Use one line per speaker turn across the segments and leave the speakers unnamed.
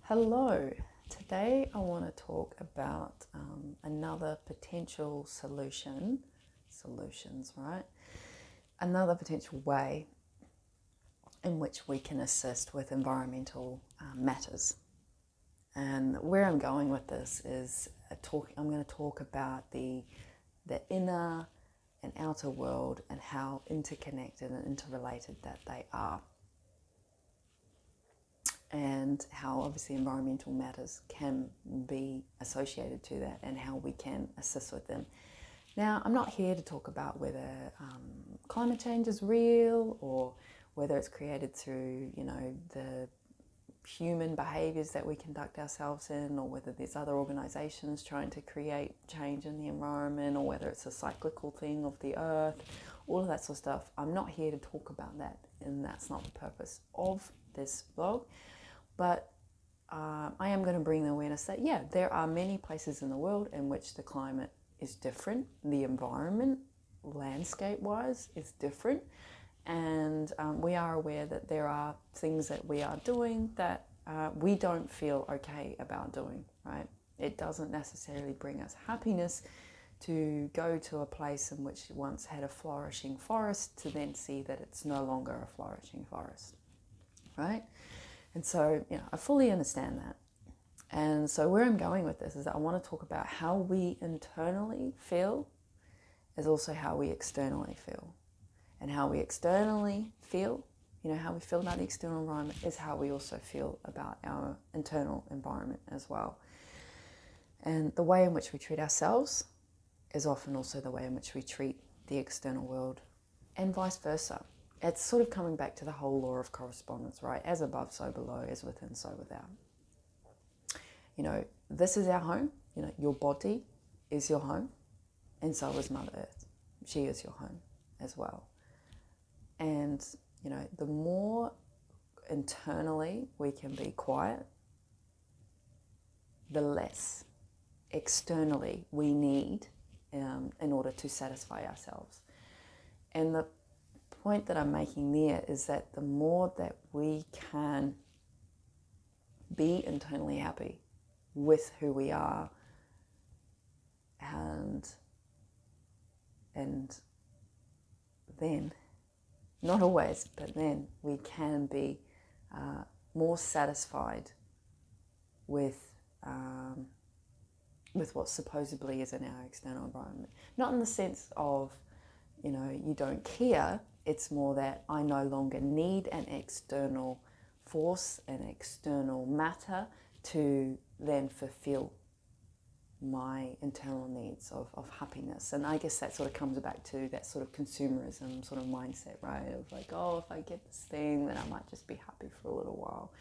Hello, today I want to talk about another potential solutions, right? Another potential way in which we can assist with environmental matters. And where I'm going with this is I'm going to talk about the inner and outer world and how interconnected and interrelated that they are. And how obviously environmental matters can be associated to that and how we can assist with them. Now, I'm not here to talk about whether climate change is real or whether it's created through, the human behaviours that we conduct ourselves in, or whether there's other organisations trying to create change in the environment, or whether it's a cyclical thing of the earth, all of that sort of stuff. I'm not here to talk about that, and that's not the purpose of this blog. But I am going to bring the awareness that, there are many places in the world in which the climate is different. The environment, landscape-wise, is different. And we are aware that there are things that we are doing that we don't feel okay about doing, right? It doesn't necessarily bring us happiness to go to a place in which once had a flourishing forest to then see that it's no longer a flourishing forest, right? And so, I fully understand that. And so where I'm going with this is that I want to talk about how we internally feel is also how we externally feel. And how we externally feel, how we feel about the external environment is how we also feel about our internal environment as well. And the way in which we treat ourselves is often also the way in which we treat the external world, and vice versa. It's sort of coming back to the whole law of correspondence, right? As above, so below, as within, so without. This is our home. Your body is your home, and so is Mother Earth. She is your home as well. And, the more internally we can be quiet, the less externally we need in order to satisfy ourselves. And the point that I'm making there is that the more that we can be internally happy with who we are and then, not always, but then we can be more satisfied with what supposedly is in our external environment. Not in the sense of, you don't care. It's more that I no longer need an external force, an external matter to then fulfill my internal needs of happiness. And I guess that sort of comes back to that sort of consumerism sort of mindset, right? Of like, if I get this thing, then I might just be happy for a little while.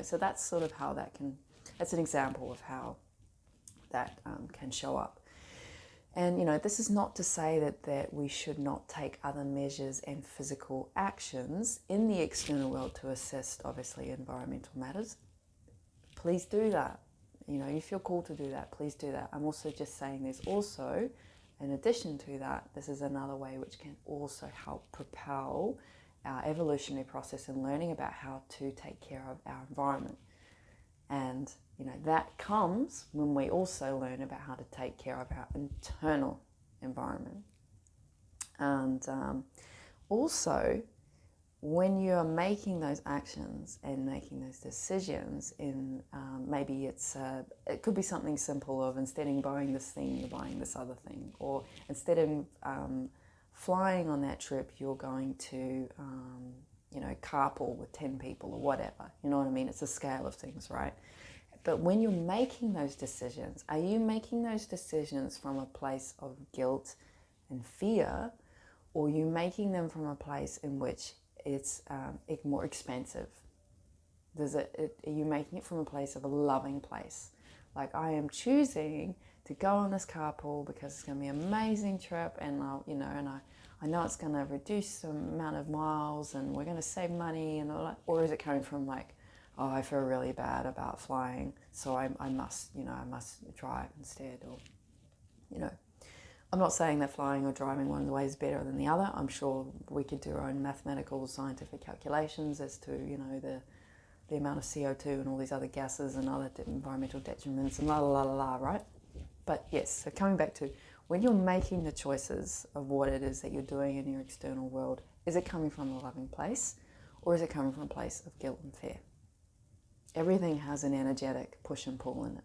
So that's sort of how that's an example of how that can show up. And, this is not to say that we should not take other measures and physical actions in the external world to assist, obviously, environmental matters. Please do that. You feel called to do that, please do that. I'm also just saying there's also, in addition to that, this is another way which can also help propel our evolutionary process in learning about how to take care of our environment. And that comes when we also learn about how to take care of our internal environment. And also, when you're making those actions and making those decisions in maybe it could be something simple of instead of buying this thing, you're buying this other thing. Or instead of flying on that trip, you're going to carpool with 10 people or whatever. You know what I mean? It's a scale of things, right? But when you're making those decisions, are you making those decisions from a place of guilt and fear, or are you making them from a place in which it's more expensive? Are you making it from a place of a loving place? Like, I am choosing to go on this carpool because it's going to be an amazing trip, and I know it's going to reduce the amount of miles, and we're going to save money, and all that. Or is it coming from like, I feel really bad about flying, so I must drive instead, or I'm not saying that flying or driving one way is better than the other. I'm sure we could do our own mathematical, scientific calculations as to, the amount of CO2 and all these other gases and other environmental detriments and la la la la la, right? But yes, so coming back to when you're making the choices of what it is that you're doing in your external world, is it coming from a loving place or is it coming from a place of guilt and fear? Everything has an energetic push and pull in it.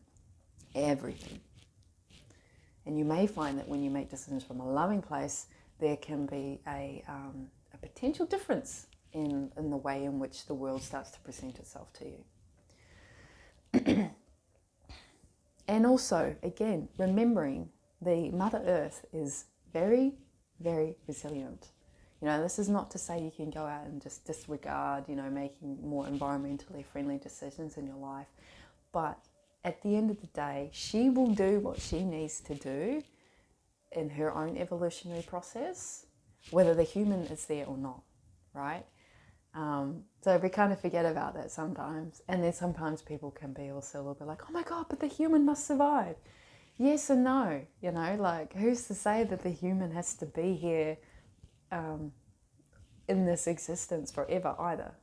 Everything. And you may find that when you make decisions from a loving place, there can be a potential difference in the way in which the world starts to present itself to you. And also, again, remembering the Mother Earth is very, very resilient. You know, this is not to say you can go out and just disregard, you know, making more environmentally friendly decisions in your life. But at the end of the day, she will do what she needs to do in her own evolutionary process, whether the human is there or not, right? So we kind of forget about that sometimes. And then sometimes people can be also a little bit like, oh my God, but the human must survive. Yes and no, you know, like who's to say that the human has to be here in this existence forever either?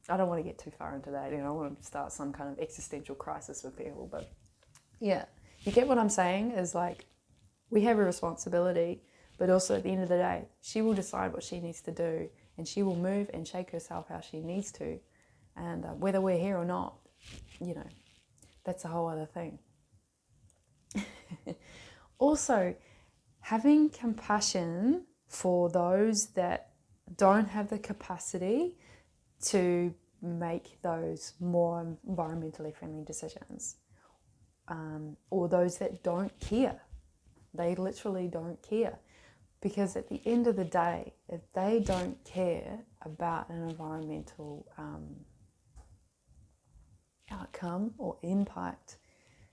I don't want to get too far into that, you know, I want to start some kind of existential crisis with people, but yeah, you get what I'm saying is like, we have a responsibility, but also at the end of the day, she will decide what she needs to do and she will move and shake herself how she needs to. And whether we're here or not, you know, that's a whole other thing. Also, having compassion for those that don't have the capacity to make those more environmentally friendly decisions, or those that don't care. They literally don't care. Because at the end of the day, if they don't care about an environmental outcome or impact,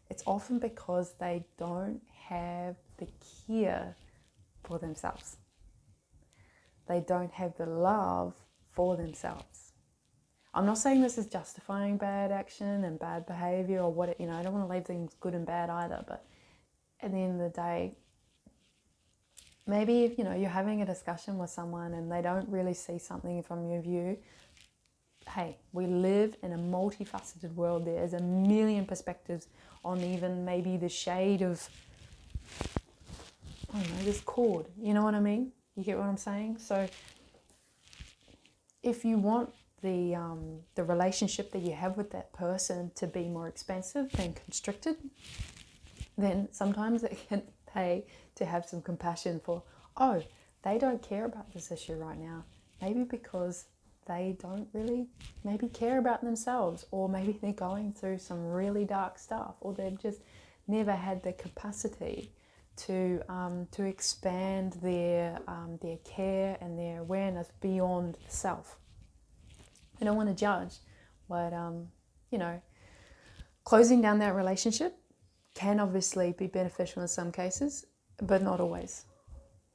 it's often because they don't have the care for themselves. They don't have the love for themselves. I'm not saying this is justifying bad action and bad behavior or what, you know, I don't want to leave things good and bad either, but at the end of the day, maybe if, you know, you're having a discussion with someone and they don't really see something from your view, hey, we live in a multifaceted world. There's a million perspectives on even maybe the shade of, I don't know, this cord. You know what I mean? You get what I'm saying? So if you want the relationship that you have with that person to be more expansive than constricted, then sometimes it can pay to have some compassion for, oh, they don't care about this issue right now. Maybe because they don't really maybe care about themselves, or maybe they're going through some really dark stuff, or they've just never had the capacity to expand their care and their awareness beyond self. I don't want to judge, but you know, closing down that relationship can obviously be beneficial in some cases, but not always.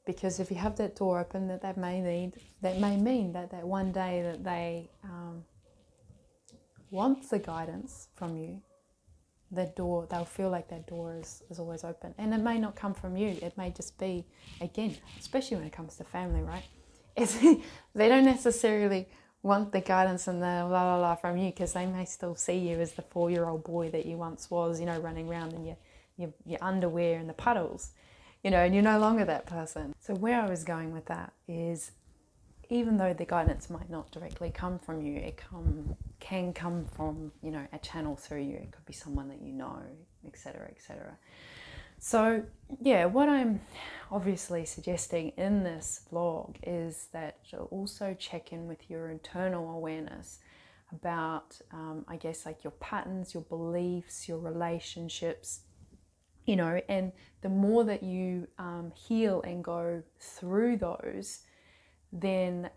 Because if you have that door open that may mean that one day that they want the guidance from you, that door, they'll feel like that door is always open. And it may not come from you. It may just be, again, especially when it comes to family, right? They don't necessarily want the guidance and the la la la from you, because they may still see you as the 4-year-old boy that you once was, you know, running around in your underwear and the puddles, you know, and you're no longer that person. So where I was going with that is, even though the guidance might not directly come from you, it can come from, you know, a channel through you. It could be someone that you know, etc., etc. So yeah, what I'm obviously suggesting in this vlog is that you'll also check in with your internal awareness about, I guess, like your patterns, your beliefs, your relationships, you know, and the more that you heal and go through those, then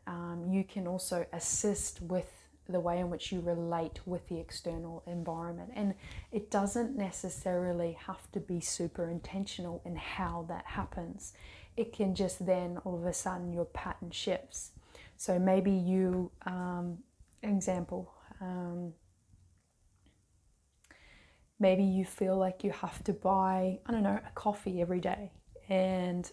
you can also assist with the way in which you relate with the external environment. And it doesn't necessarily have to be super intentional in how that happens. It can just then all of a sudden your pattern shifts. So maybe you, example, maybe you feel like you have to buy, I don't know, a coffee every day, and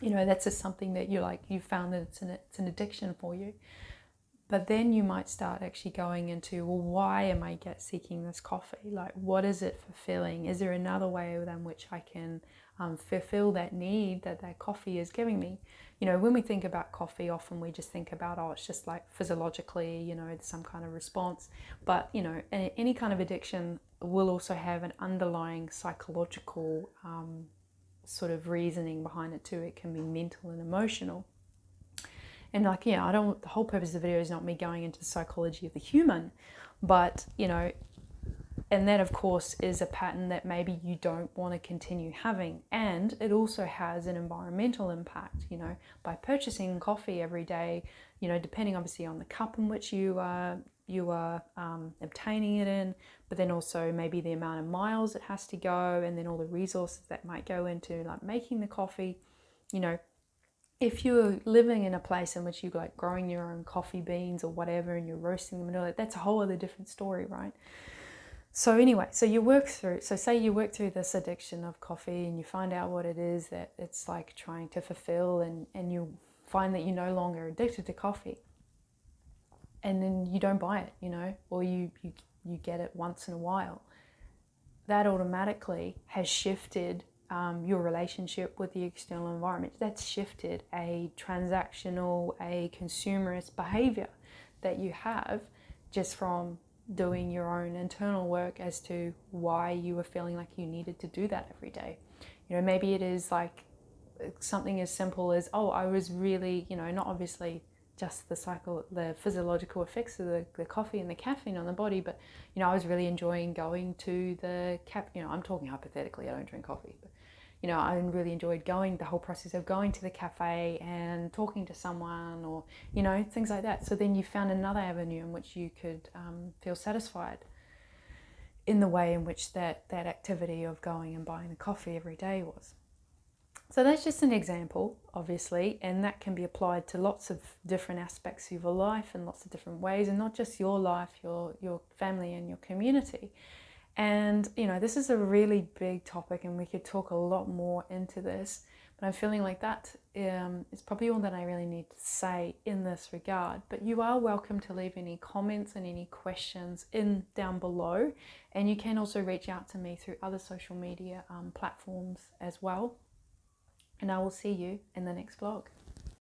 you know, that's just something that you found that it's an addiction for you.
But then you might start actually going into, well, why am I seeking this coffee? Like, what is it fulfilling? Is there another way than which I can fulfill that need that that coffee is giving me? You know, when we think about coffee, often we just think about, oh, it's just like physiologically, you know, some kind of response. But, you know, any kind of addiction will also have an underlying psychological sort of reasoning behind it too. It can be mental and emotional. And like, yeah, the whole purpose of the video is not me going into the psychology of the human, but, you know, and that of course is a pattern that maybe you don't want to continue having. And it also has an environmental impact, you know, by purchasing coffee every day, you know, depending obviously on the cup in which you are obtaining it in, but then also maybe the amount of miles it has to go, and then all the resources that might go into like making the coffee. You know, if you're living in a place in which you're like growing your own coffee beans or whatever and you're roasting them and all that, that's a whole other different story, right? So anyway, so say you work through this addiction of coffee and you find out what it is that it's like trying to fulfill, and you find that you're no longer addicted to coffee, and then you don't buy it, you know, or you get it once in a while. That automatically has shifted your relationship with the external environment. That's shifted a transactional, a consumerist behavior that you have just from doing your own internal work as to why you were feeling like you needed to do that every day. You know, maybe it is like something as simple as, oh, I was really, you know, not obviously just the physiological effects of the coffee and the caffeine on the body, but, you know, I was really enjoying going to you know, I'm talking hypothetically, I don't drink coffee, but, you know, I really enjoyed the whole process of going to the cafe and talking to someone, or, you know, things like that. So then you found another avenue in which you could feel satisfied in the way in which that activity of going and buying the coffee every day was. So that's just an example, obviously, and that can be applied to lots of different aspects of your life in lots of different ways, and not just your life, your family and your community. And, you know, this is a really big topic and we could talk a lot more into this, but I'm feeling like that is probably all that I really need to say in this regard. But you are welcome to leave any comments and any questions down below, and you can also reach out to me through other social media platforms as well. And I will see you in the next vlog.